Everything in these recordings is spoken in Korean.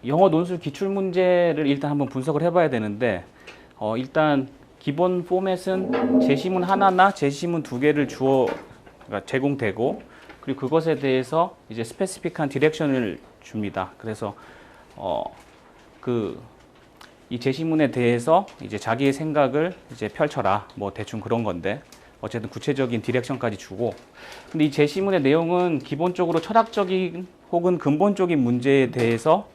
영어 논술 기출 문제를 일단 한번 분석을 해봐야 되는데, 일단 기본 포맷은 제시문 하나나 제시문 두 개를 그러니까 제공되고, 그리고 그것에 대해서 이제 스페시픽한 디렉션을 줍니다. 그래서 이 제시문에 대해서 이제 자기의 생각을 이제 펼쳐라, 뭐 대충 그런 건데, 어쨌든 구체적인 디렉션까지 주고. 근데 이 제시문의 내용은 기본적으로 철학적인 혹은 근본적인 문제에 대해서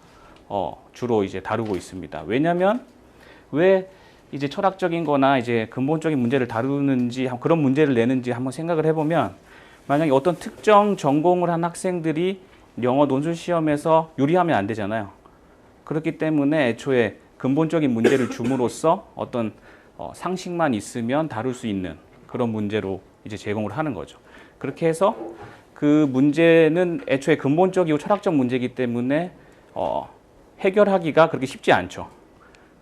주로 이제 다루고 있습니다. 왜냐하면 왜 이제 철학적인 거나 이제 근본적인 문제를 다루는지, 그런 문제를 내는지 한번 생각을 해보면, 만약에 어떤 특정 전공을 한 학생들이 영어 논술 시험에서 유리하면 안 되잖아요. 그렇기 때문에 애초에 근본적인 문제를 줌으로써 어떤 상식만 있으면 다룰 수 있는 그런 문제로 이제 제공을 하는 거죠. 그렇게 해서 그 문제는 애초에 근본적이고 철학적 문제이기 때문에 해결하기가 그렇게 쉽지 않죠.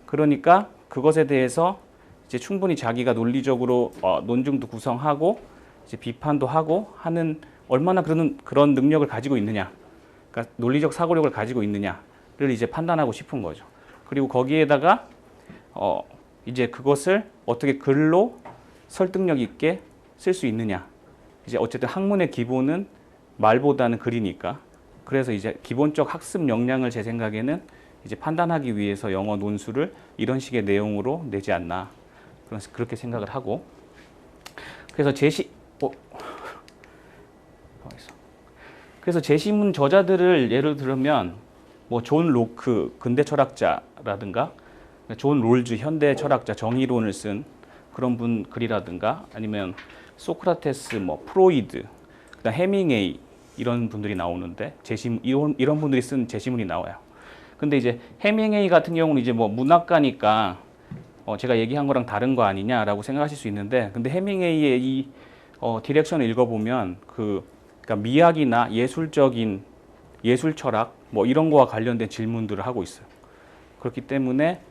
그러니까 그것에 대해서 이제 충분히 자기가 논리적으로 논증도 구성하고 이제 비판도 하고 하는, 얼마나 그런 능력을 가지고 있느냐, 그러니까 논리적 사고력을 가지고 있느냐를 이제 판단하고 싶은 거죠. 그리고 거기에다가 이제 그것을 어떻게 글로 설득력 있게 쓸 수 있느냐. 이제 어쨌든 학문의 기본은 말보다는 글이니까. 그래서 이제 기본적 학습 역량을 제 생각에는 이제 판단하기 위해서 영어 논술을 이런 식의 내용으로 내지 않나, 그렇게 생각을 하고. 그래서 제시문 저자들을 예를 들면 뭐 존 로크 근대 철학자라든가, 존 롤즈 현대 철학자 정의론을 쓴 그런 분 글이라든가, 아니면 소크라테스, 뭐 프로이드, 그다음 해밍웨이, 이런 분들이 나오는데, 이런 분들이 쓴 제시문이 나와요. 근데 이제 해밍웨이 같은 경우는 이제 뭐 문학가니까 제가 얘기한 거랑 다른 거 아니냐라고 생각하실 수 있는데, 근데 해밍웨이의 이 디렉션을 읽어보면 그러니까 미학이나 예술 철학 뭐 이런 거와 관련된 질문들을 하고 있어요. 그렇기 때문에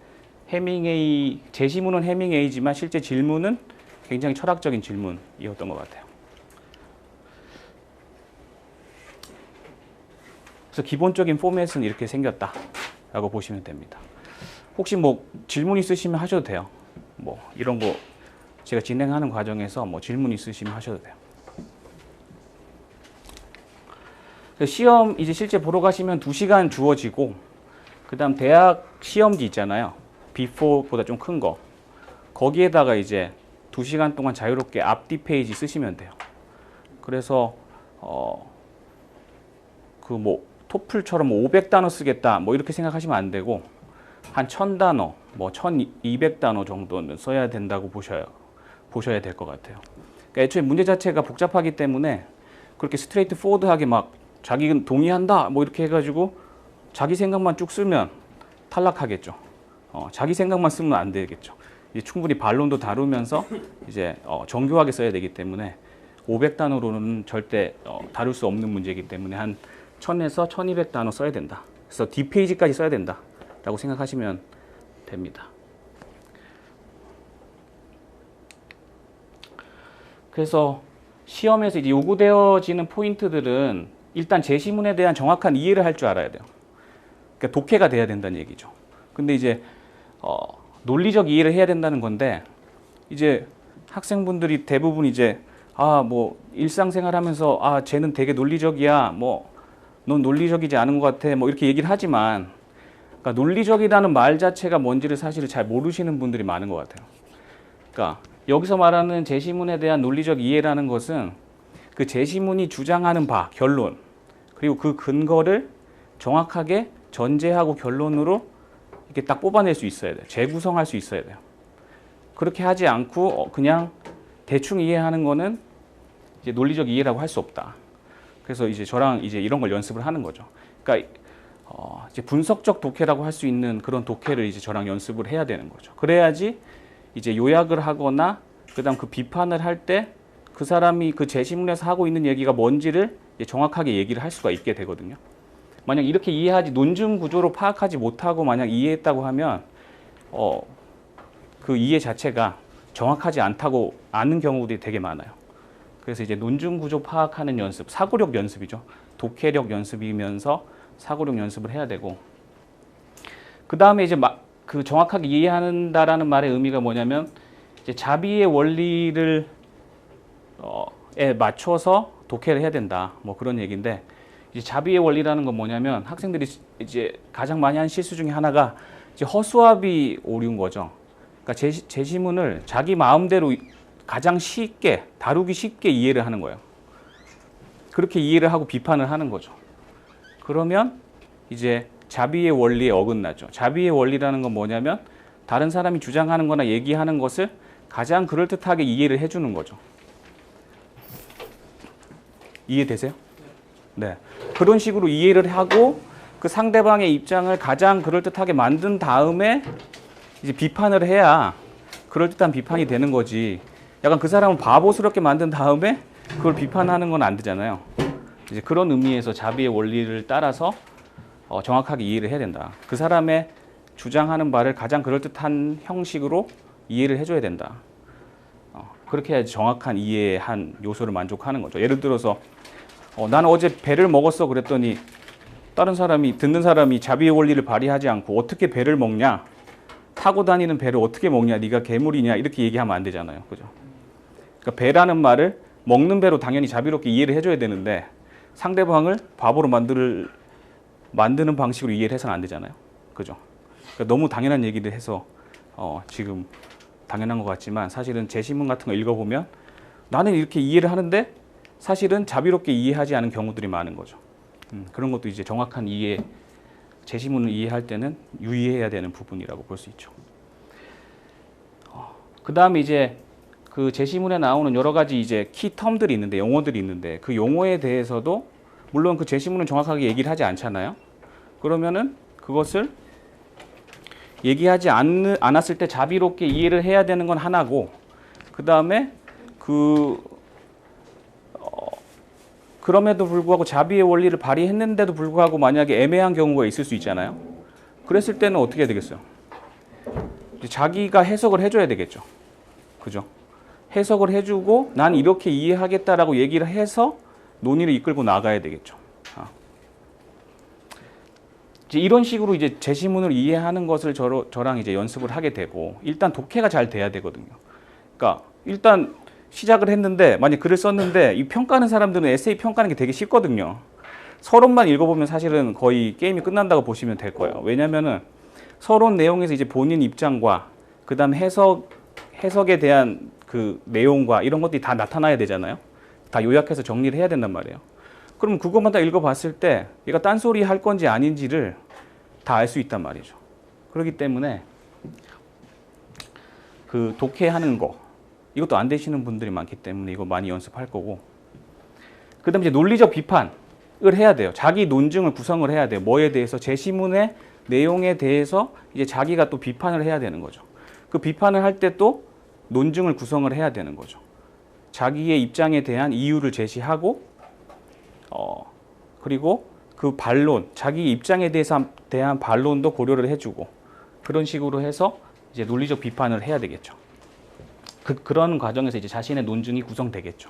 제시문은 해밍웨이지만 실제 질문은 굉장히 철학적인 질문이었던 것 같아요. 그래서 기본적인 포맷은 이렇게 생겼다라고 보시면 됩니다. 혹시 뭐 질문 있으시면 하셔도 돼요. 뭐 이런 거 제가 진행하는 과정에서 뭐 질문 있으시면 하셔도 돼요. 시험 이제 실제 보러 가시면 2시간 주어지고, 그다음 대학 시험지 있잖아요. 비포보다 좀 큰 거. 거기에다가 이제 2시간 동안 자유롭게 앞뒤 페이지 쓰시면 돼요. 그래서 그 뭐 토플처럼 500단어 쓰겠다 뭐 이렇게 생각하시면 안 되고, 한 1000단어, 뭐 1200단어 정도는 써야 된다고 보셔야 될 것 같아요. 그러니까 애초에 문제 자체가 복잡하기 때문에 그렇게 스트레이트 포워드하게 막 자기는 동의한다 뭐 이렇게 해가지고 자기 생각만 쭉 쓰면 탈락하겠죠. 자기 생각만 쓰면 안 되겠죠. 이제 충분히 반론도 다루면서 이제 정교하게 써야 되기 때문에 500단어로는 절대 다룰 수 없는 문제이기 때문에 한 1000에서 1200단어 써야 된다. 그래서 D페이지까지 써야 된다 라고 생각하시면 됩니다. 그래서 시험에서 이제 요구되어지는 포인트들은 일단 제시문에 대한 정확한 이해를 할 줄 알아야 돼요. 그러니까 독해가 돼야 된다는 얘기죠. 근데 이제 논리적 이해를 해야 된다는 건데, 이제 학생분들이 대부분 이제 뭐 일상생활하면서 쟤는 되게 논리적이야, 뭐 넌 논리적이지 않은 것 같아, 뭐 이렇게 얘기를 하지만, 그러니까 논리적이라는 말 자체가 뭔지를 사실 잘 모르시는 분들이 많은 것 같아요. 그러니까 여기서 말하는 제시문에 대한 논리적 이해라는 것은 그 제시문이 주장하는 바, 결론, 그리고 그 근거를 정확하게 전제하고 결론으로 이렇게 딱 뽑아낼 수 있어야 돼요. 재구성할 수 있어야 돼요. 그렇게 하지 않고 그냥 대충 이해하는 거는 이제 논리적 이해라고 할 수 없다. 그래서 이제 저랑 이제 이런 걸 연습을 하는 거죠. 그러니까 이제 분석적 독해라고 할 수 있는 그런 독해를 이제 저랑 연습을 해야 되는 거죠. 그래야지 이제 요약을 하거나 그다음 그 비판을 할 때 그 사람이 그 제시문에서 하고 있는 얘기가 뭔지를 이제 정확하게 얘기를 할 수가 있게 되거든요. 만약 이렇게 이해하지, 논증 구조로 파악하지 못하고 만약 이해했다고 하면 그 이해 자체가 정확하지 않다고 아는 경우들이 되게 많아요. 그래서 이제 논증 구조 파악하는 연습, 사고력 연습이죠. 독해력 연습이면서 사고력 연습을 해야 되고, 그 다음에 이제 그 정확하게 이해한다라는 말의 의미가 뭐냐면 이제 자비의 원리를 에 맞춰서 독해를 해야 된다. 뭐 그런 얘기인데 이제 자비의 원리라는 건 뭐냐면 학생들이 이제 가장 많이 하는 실수 중에 하나가 이제 허수아비 오류인 거죠. 그러니까 제시문을 자기 마음대로 가장 쉽게 다루기 쉽게 이해를 하는 거예요. 그렇게 이해를 하고 비판을 하는 거죠. 그러면 이제 자비의 원리에 어긋나죠. 자비의 원리라는 건 뭐냐면 다른 사람이 주장하는 거나 얘기하는 것을 가장 그럴듯하게 이해를 해주는 거죠. 이해되세요? 네. 그런 식으로 이해를 하고 그 상대방의 입장을 가장 그럴듯하게 만든 다음에 이제 비판을 해야 그럴듯한 비판이 되는 거지. 약간 그 사람을 바보스럽게 만든 다음에 그걸 비판하는 건 안 되잖아요. 이제 그런 의미에서 자비의 원리를 따라서 정확하게 이해를 해야 된다. 그 사람의 주장하는 바를 가장 그럴듯한 형식으로 이해를 해줘야 된다. 그렇게 해야지 정확한 이해의 한 요소를 만족하는 거죠. 예를 들어서 나는 어제 배를 먹었어 그랬더니 다른 사람이 듣는 사람이 자비의 원리를 발휘하지 않고 어떻게 배를 먹냐, 타고 다니는 배를 어떻게 먹냐, 네가 괴물이냐 이렇게 얘기하면 안 되잖아요. 그죠? 그러니까 배라는 말을 먹는 배로 당연히 자비롭게 이해를 해줘야 되는데 상대방을 바보로 만드는 방식으로 이해를 해서는 안 되잖아요. 그죠? 그러니까 너무 당연한 얘기를 해서 지금 당연한 것 같지만 사실은 제시문 같은 거 읽어보면 나는 이렇게 이해를 하는데 사실은 자비롭게 이해하지 않은 경우들이 많은 거죠. 그런 것도 이제 정확한 제시문을 이해할 때는 유의해야 되는 부분이라고 볼 수 있죠. 그 다음에 이제 그 제시문에 나오는 여러 가지 이제 키텀들이 있는데 용어들이 있는데 그 용어에 대해서도 물론 그 제시문은 정확하게 얘기를 하지 않잖아요. 그러면은 그것을 얘기하지 않았을 때 자비롭게 이해를 해야 되는 건 하나고 그 다음에 그럼에도 불구하고 자비의 원리를 발휘했는데도 불구하고 만약에 애매한 경우가 있을 수 있잖아요. 그랬을 때는 어떻게 해야 되겠어요? 자기가 해석을 해줘야 되겠죠. 그죠? 해석을 해주고 난 이렇게 이해하겠다라고 얘기를 해서 논의를 이끌고 나가야 되겠죠. 이제 이런 식으로 이제 제시문을 이해하는 것을 저랑 이제 연습을 하게 되고 일단 독해가 잘 돼야 되거든요. 그러니까 일단 시작을 했는데 만약 글을 썼는데 이 평가하는 사람들은 에세이 평가하는 게 되게 쉽거든요. 서론만 읽어보면 사실은 거의 게임이 끝난다고 보시면 될 거예요. 왜냐면은 서론 내용에서 이제 본인 입장과 그 다음 해석에 대한 그 내용과 이런 것들이 다 나타나야 되잖아요. 다 요약해서 정리를 해야 된단 말이에요. 그럼 그것만 다 읽어봤을 때 얘가 딴소리 할 건지 아닌지를 다 알 수 있단 말이죠. 그렇기 때문에 그 독해하는 거 이것도 안 되시는 분들이 많기 때문에 이거 많이 연습할 거고 그 다음에 이제 논리적 비판을 해야 돼요. 자기 논증을 구성을 해야 돼요. 뭐에 대해서 제시문의 내용에 대해서 이제 자기가 또 비판을 해야 되는 거죠. 그 비판을 할 때 또 논증을 구성을 해야 되는 거죠. 자기의 입장에 대한 이유를 제시하고 그리고 그 반론, 자기 입장에 대한 반론도 고려를 해주고 그런 식으로 해서 이제 논리적 비판을 해야 되겠죠. 그런 과정에서 이제 자신의 논증이 구성되겠죠.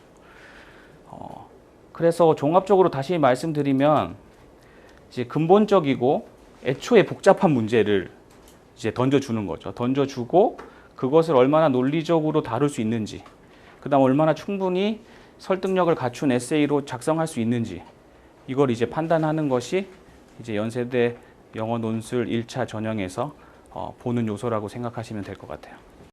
그래서 종합적으로 다시 말씀드리면 이제 근본적이고 애초에 복잡한 문제를 이제 던져주는 거죠. 던져주고 그것을 얼마나 논리적으로 다룰 수 있는지, 그다음 얼마나 충분히 설득력을 갖춘 에세이로 작성할 수 있는지 이걸 이제 판단하는 것이 이제 연세대 영어 논술 1차 전형에서 보는 요소라고 생각하시면 될 것 같아요.